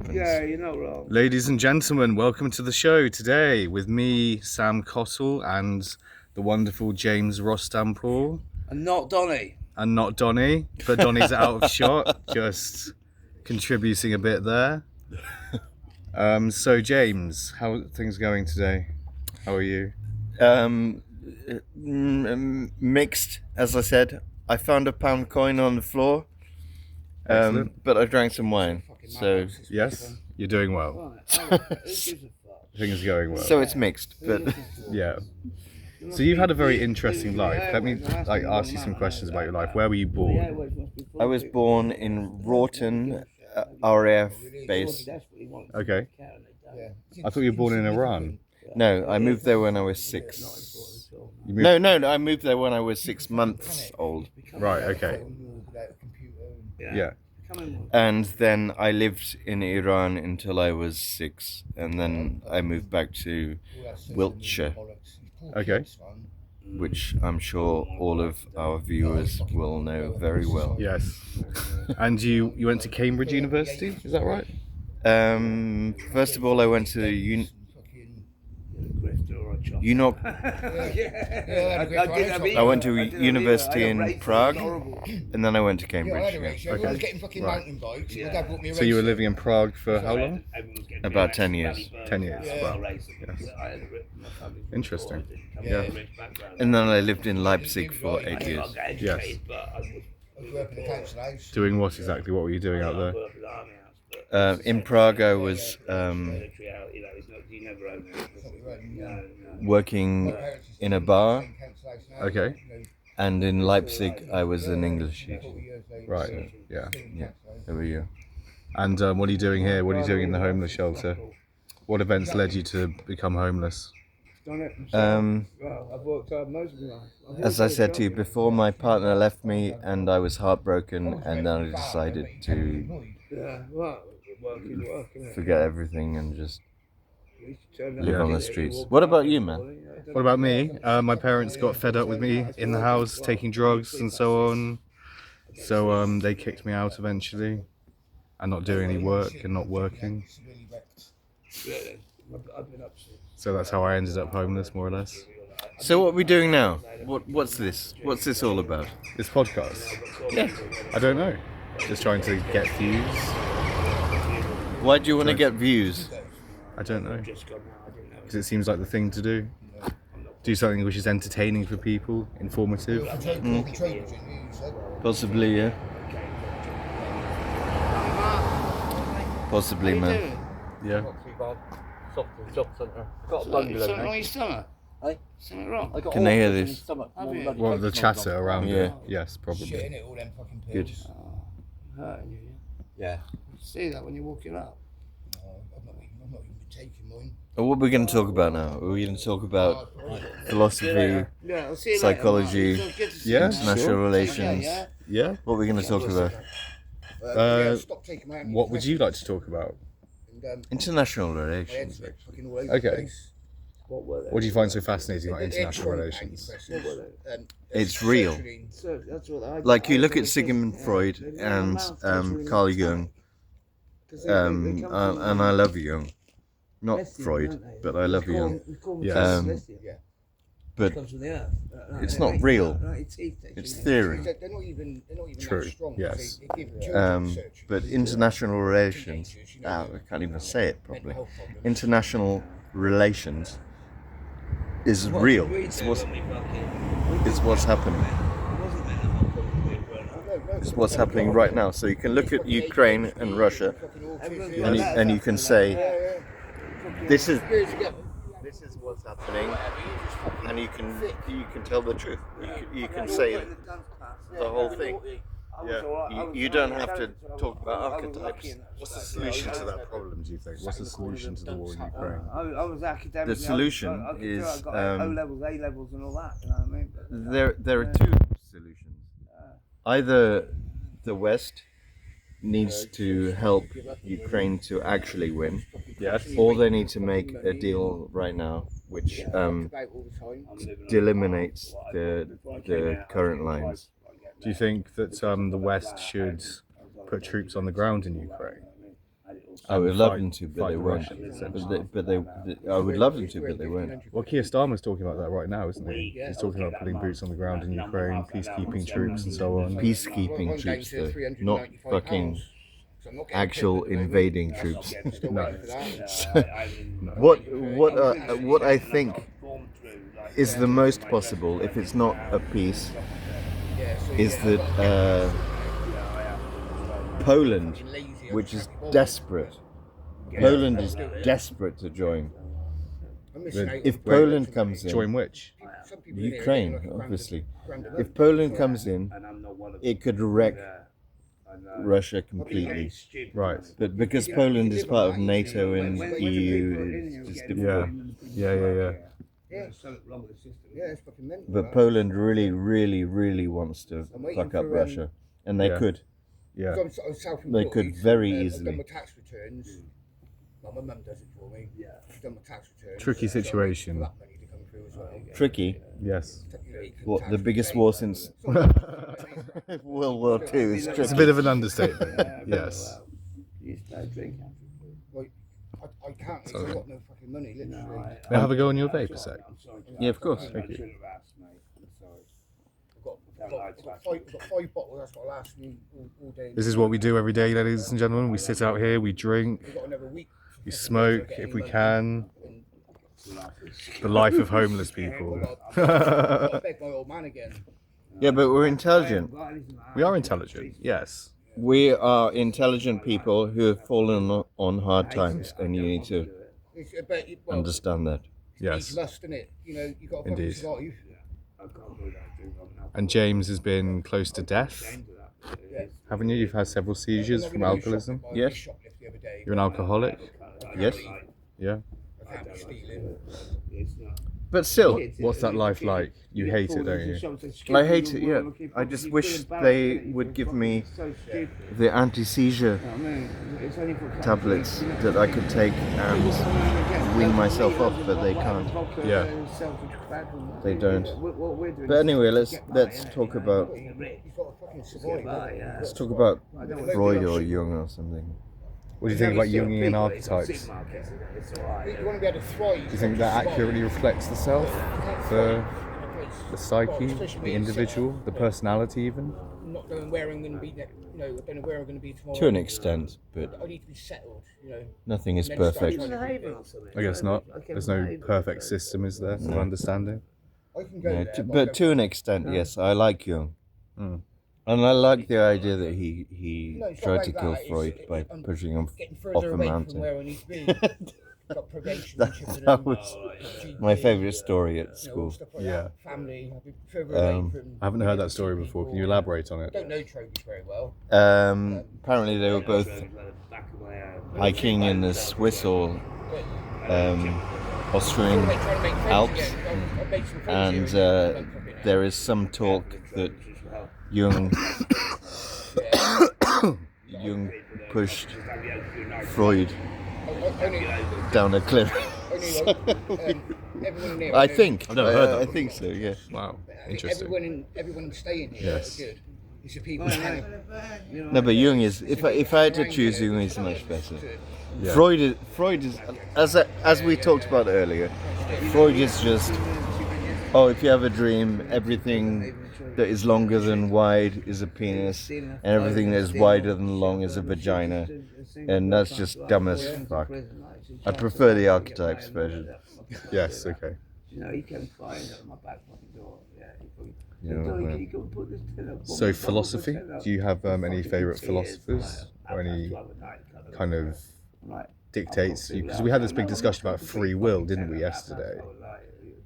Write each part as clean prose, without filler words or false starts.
happens. Yeah, you're not wrong. Ladies and gentlemen, welcome to the show today with me, Sam Cottle, and the wonderful James Rostampour. And not Donny. And not Donny, but Donny's out of shot, just contributing a bit there. So James, how are things going today? How are you? Mixed, as I said. I found a pound coin on the floor, Excellent. but I drank some wine. So Yes, you're doing well. Who gives a fuck? Things are going well. so it's mixed, but Yeah. So you've had a very interesting life. Let me ask you some questions about your life. Where were you born? I was born in Rawton, RAF base. Okay. I thought you were born in Iran. No, I moved there when I was 6. You moved- No, I moved there when I was 6 months old. Right. Okay. Yeah. And then I lived in Iran until I was 6, and then I moved back to Wiltshire, Okay. which I'm sure all of our viewers will know very well. Yes. And you went to Cambridge University, is that right? First of all, I went to I went to university in Prague, and then I went to Cambridge. Yeah. Okay. I was getting fucking mountain bikes. My dad bought me a So you were racer. living in Prague for how long? About 10 years. 10 years. Wow. Interesting. Yeah. And then I lived in Leipzig for 8 years. Yes. I grew up in the council house. Doing what exactly? What were you doing out there? In Prague, I was working in a bar, Okay. and in Leipzig, I was an English teacher. Right. Yeah. Yeah, over you. And what are you doing here? What are you doing in the homeless shelter? What events led you to become homeless? I've worked hard most of my life. As I said to you before, my partner left me, and I was heartbroken, and then I decided to Yeah, well, work is work, isn't it? forget everything and just live Yeah. on the streets. What about you, man? What about me? My parents got fed up with me in the house taking drugs and so on. So they kicked me out eventually, and not doing any work and not working. Really? I've been upset. So that's how I ended up homeless, more or less. So what are we doing now? What's this? What's this all about? This podcast? Yeah. I don't know. Just trying to get views. Why do you want to get views? I don't know. Because it seems like the thing to do. Do something which is entertaining for people, informative. Possibly, yeah. Possibly, man. Yeah. Got a bungalow, Something wrong with mate. your stomach? Eh? Something wrong? I got Can they hear all in this? my stomach. Have you? Well, the chatter around it. Yeah. Yes, Shit, probably. innit? All them fucking Good. pills. Hurting you, yeah? Yeah. See that when you're walking up? No, I've not even been taking mine. What are we going to talk about now? Are we going to talk about philosophy, Yeah, I'll see you Psychology, later. Good to see Yeah, you. international sure. relations? Yeah? Yeah. What are we going to talk about? Yeah, stop taking my What would you like to talk about? And, International my relations. head's fucking all over Okay. the place. What were they? What do you find so fascinating about They're international chronic relations? antidepressants, and It's real. sertraline. So that's what I Like you look at Sigmund Freud and Carl Jung, and I love Jung. Not Freud, but I love Jung. Yeah. But it's not real. It's theory. They're not even True, that strong. yes. They give children sertraline. But international relations, I can't even say it properly. International relations is real. It's what's happening. It's what's happening right now. So you can look at Ukraine and Russia, and you can say, this is what's happening, and you can tell the truth. You can say the whole thing. You don't have to talk about archetypes. What's the solution to that problem, do you think? What's the solution to the war in Ukraine? I was academic. The solution I could do it. is, I got O levels, A levels, and all that. You know what I mean? But, There are two solutions. Either the West needs to help Ukraine to actually win, Yes. or they need to make a deal right now which eliminates the current lines. Do you think that the West should put troops on the ground in Ukraine? I would love them to, but fight they the won't. Russians, I would love them to, but they won't. Well, Keir Starmer's talking about that right now, isn't he? He's talking about putting boots on the ground in Ukraine, peacekeeping troops, and so on. Peacekeeping troops, though, not fucking actual invading troops. No. What I think is the most possible, if it's not a peace, is that Poland, which is desperate, Poland is desperate to join. If Poland comes in, Join which? Ukraine, obviously. If Poland comes in, it could wreck Russia completely. Right. But because Poland is part of NATO and EU, it's just difficult. Yeah. Yeah, it's fucking mental. But Poland really wants to fuck up Russia, and they Yeah. could. Yeah. They could very I've done easily. my tax returns. Well, my mum does it for me. I've done my tax returns. Tricky So situation. for that money to come through as well. Tricky. Yes. You know, you can What, tax the biggest rebate. war since World War II is It's a tricky. bit of an understatement. Yes. You start drinking. Like, I can't, because I've got no fucking money, literally. May I have a go on your vape a sec? Yeah, of course. Thank you. I've got 5 bottles, that's got to last me all day. This is what we do every day, ladies and gentlemen. We sit out here, we drink, We've got another week. we smoke if we can. The life of homeless people. I'll beg my old man again. Yeah, but we're intelligent. We are intelligent, yes. We are intelligent people who have fallen on hard times, and you need to It's about, well, understand that. Yes. You must, innit? You know, you got to Indeed. survive. And James has been close to death, haven't you? You've had several seizures from alcoholism. Yes. You're an alcoholic. Yes. Yeah. I can't be stealing. But still, What's that life like? You hate it, don't you? I hate it, yeah. I just wish they would give me the anti-seizure tablets that I could take and wean myself off, but they can't. Yeah. They don't. But anyway, let's talk about You've got to fucking survive. let's talk about Freud or Jung or something. What do you think about Jungian archetypes? You want to be able to thrive. Do you think that accurately reflects the self, the psyche, the individual, the personality even? Not knowing where I'm going to be, you know, I don't know where I'm going to be tomorrow. To an extent, but I need to be settled, you know. nothing is and then start perfect. trying to rebuild. I guess not. There's no perfect system, is there, of understanding? I can go Yeah, there, but to an extent, yes, I like Jung. Mm. And I like the idea that he No, it's not tried to about kill that, Freud it's- by I'm pushing him getting off further a away mountain. from where I need to be. Got probation, That was my favourite story at school. Stuff like Yeah. that. Family, I've been further away from. I haven't heard that story before. Can you elaborate on I it? don't know Troby very well. Apparently they were both hiking in the Swiss or Austrian Trying to make friends Alps, again. I've made some friends and here. there is some talk that Jung Jung pushed Freud down a cliff. Everyone in here, I think. I've never heard that I think so. Yeah. Wow, I think interesting. everyone staying here Yes. is good. It's the people hanging. No, but Jung is. If I had to choose, Jung is much better. Yeah. Freud is as we talked about earlier. Freud is just. Oh, if you have a dream, everything that is longer than wide is a penis, and everything that is wider than long is a vagina, and that's just dumb as fuck. I prefer the archetypes version. Yes, okay. You know, he came flying at my back fucking door. Yeah, Yeah, you can put this tin up. So philosophy, do you have any favourite philosophers or any kind of dictates? Because we had this big discussion about free will, didn't we, yesterday?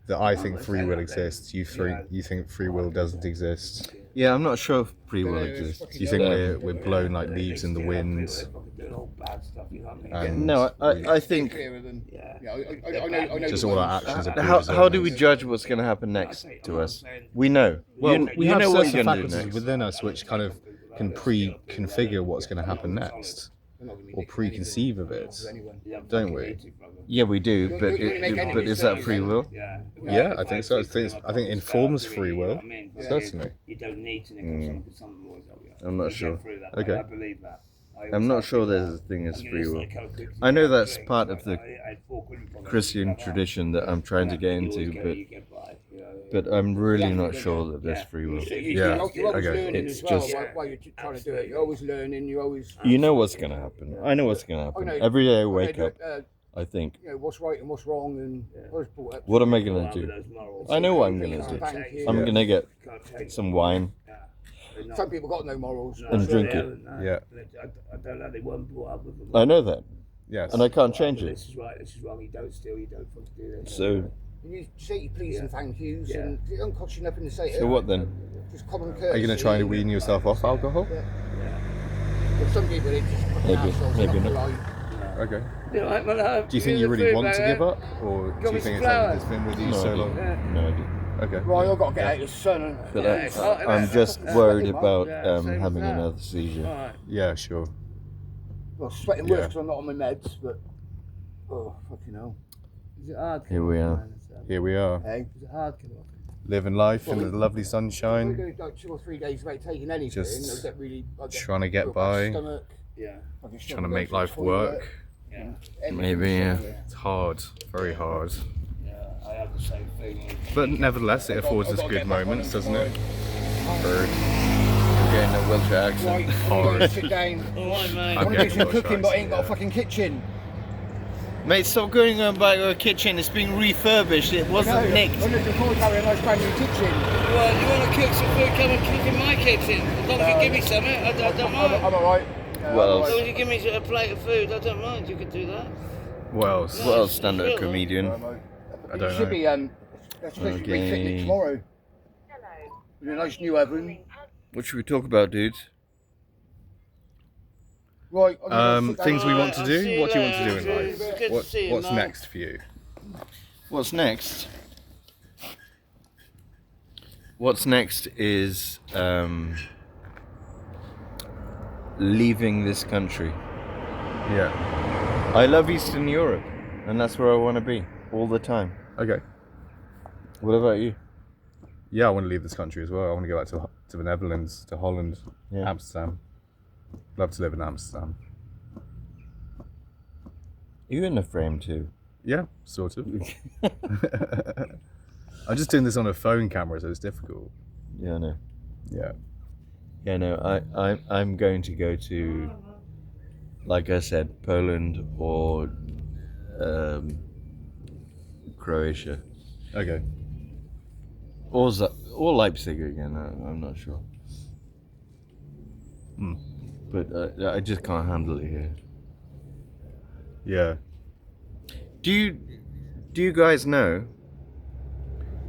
That I think free will exists, you think free will doesn't exist. Yeah, I'm not sure if free will exists. Do you think we're blown like leaves in the wind? And No, I think. Clearer than, I know just the all our ones. actions are How do we judge what's going to happen next to us? We know. Well, we you have know what certain you're going to do faculties next. within us which kind of can pre-configure what's going to happen next, or preconceive of it, don't we? Yeah, we do. But is that free will? Yeah, I think so. I think it informs free will, certainly. You don't need to I'm not sure. Okay. I believe that. I'm not sure there's a thing as free will. I know that's part of the Christian tradition that I'm trying to get into, but I'm really not sure that there's free will. Yeah, You're always okay. learning It's as well, just- while you're trying to do it. You're always learning. You're always. You know what's going to happen. I know what's going to happen. Every day I wake up, I think, What's right and what's wrong, and what am I going to do? I know what I'm going to do. I'm going to get some wine Some people got no morals. and drink it. Yeah. I don't know. They weren't brought up with them. I know that, Yes. and I can't change it. This is right. This is wrong. You don't steal. You don't fucking do this. So, You say your please and thank yous, and it don't cost you nothing to say. so what then? Just common courtesy. Are you going to try and wean yourself off alcohol? But some people they just fucking Maybe, assholes, maybe they're not. polite. Okay. You all right, my love? Do you think you really want to give up, or do me you some think it's something flowers? that's been with you No so idea. long? No idea. Okay. Right, I've got to get out of the sun. And, But it's hot, isn't I'm it? just worried about Yeah, same as having that. another seizure. All right. Yeah, sure. well, sweating Yeah. worse because I'm not on my meds, but oh fucking hell. Is it hard? Here we are. Here we are, Hey, Is it hard? Come on. living life in Well, the lovely if we sunshine. go like 2 or 3 days without taking anything, Just I'll get really. I'll get trying to get real bad by. Stomach, Yeah. fucking Trying to stomach, make go to life the toilet, work. Yeah. everything. Maybe, yeah. It's hard, very hard. Yeah. I have the same thing. But nevertheless, it affords us good moments, doesn't it? Bird. I'm getting a Wiltshire accent. Right, I'm Hard. going to sit down. All right, mate. I want to do getting some a Welsh cooking, but I ain't got a accent, fucking kitchen. Mate, stop going on about your kitchen. It's being refurbished. It wasn't nicked. I'm looking forward to having a nice brand new kitchen. Well, you want to cook some food? Come and cook in my kitchen. As long as you give me something, I don't mind. I'm alright. Well, As long as you give me a plate of food, I don't mind. You could do that. What else? What else, stand-up comedian? I don't It should know. be, they're supposed to be refitting it tomorrow. With a nice new oven. What should we talk about, dudes? Right, I'm gonna sit Things we down. want to I'll see do. you What do you want to do in later. life? It's good to see you, What's Mark. next for you? What's next? What's next is leaving this country. Yeah. I love Eastern Europe, and that's where I want to be all the time. Okay. What about you? Yeah, I want to leave this country as well. I want to go back to the Netherlands, to Holland, Yeah. Amsterdam. Love to live in Amsterdam. You in the frame too? Yeah, sort of. I'm just doing this on a phone camera, so it's difficult. Yeah, no. Yeah. Yeah, no. I'm going to go to, like I said, Poland or Croatia Okay. or Leipzig again. I'm not sure. But I just can't handle it here. Yeah. Do you guys know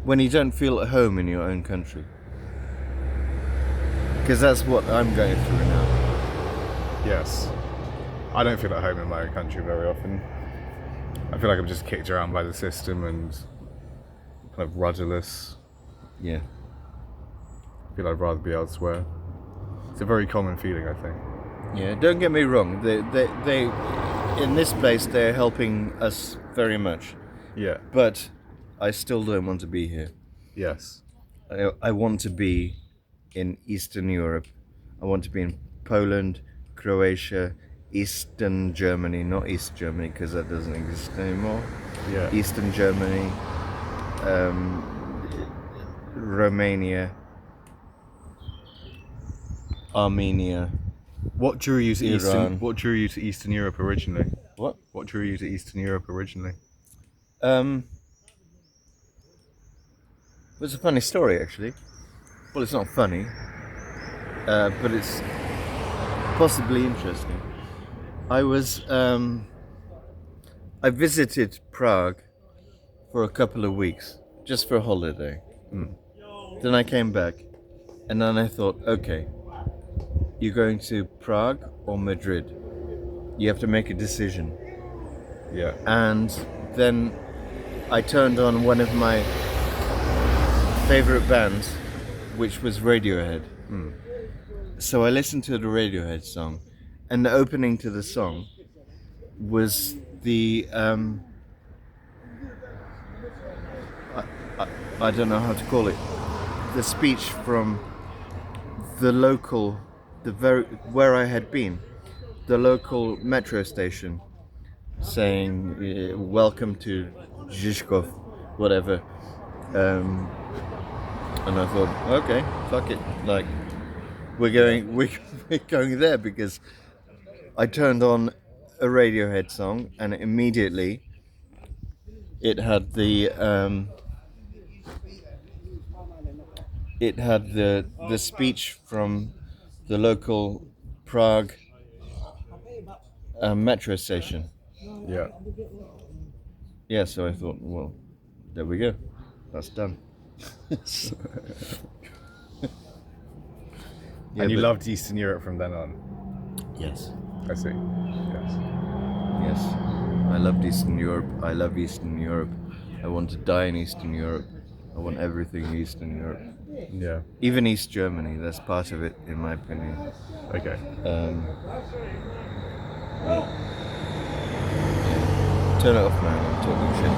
when you don't feel at home in your own country? Because that's what I'm going through now. Yes. I don't feel at home in my own country very often. I feel like I'm just kicked around by the system and kind of rudderless. Yeah. I feel I'd rather be elsewhere. It's a very common feeling, I think. Yeah. Don't get me wrong. They in this place they're helping us very much, Yeah. but I still don't want to be here. Yes. I want to be in Eastern Europe. I want to be in Poland, Croatia, Eastern Germany, not East Germany because that doesn't exist anymore. Yeah. Eastern Germany, Romania, Armenia. What drew you to Iran. What drew you to Eastern Europe originally? What? What drew you to Eastern Europe originally? It's a funny story actually. Well, it's not funny, but it's possibly interesting. I visited Prague for a couple of weeks, just for a holiday. Then I came back, and then I thought, okay, you're going to Prague or Madrid? You have to make a decision. Yeah. And then I turned on one of my favorite bands, which was Radiohead. So I listened to the Radiohead song, and the opening to the song was the I don't know how to call it, the speech from the local, where I had been, the local metro station saying welcome to Zhizhkov, whatever. And I thought, okay, fuck it, like we're going there, because I turned on a Radiohead song and immediately it had the speech from the local Prague metro station. Yeah. Yeah, so I thought, well, there we go, that's done. Yeah, And you but- loved Eastern Europe from then on. Yes. I see. Yes. Yes, I loved Eastern Europe. I love Eastern Europe. I want to die in Eastern Europe. I want everything Eastern Europe. Yeah. Even East Germany, that's part of it, in my opinion. Okay. Turn it off, man. I'm talking shit.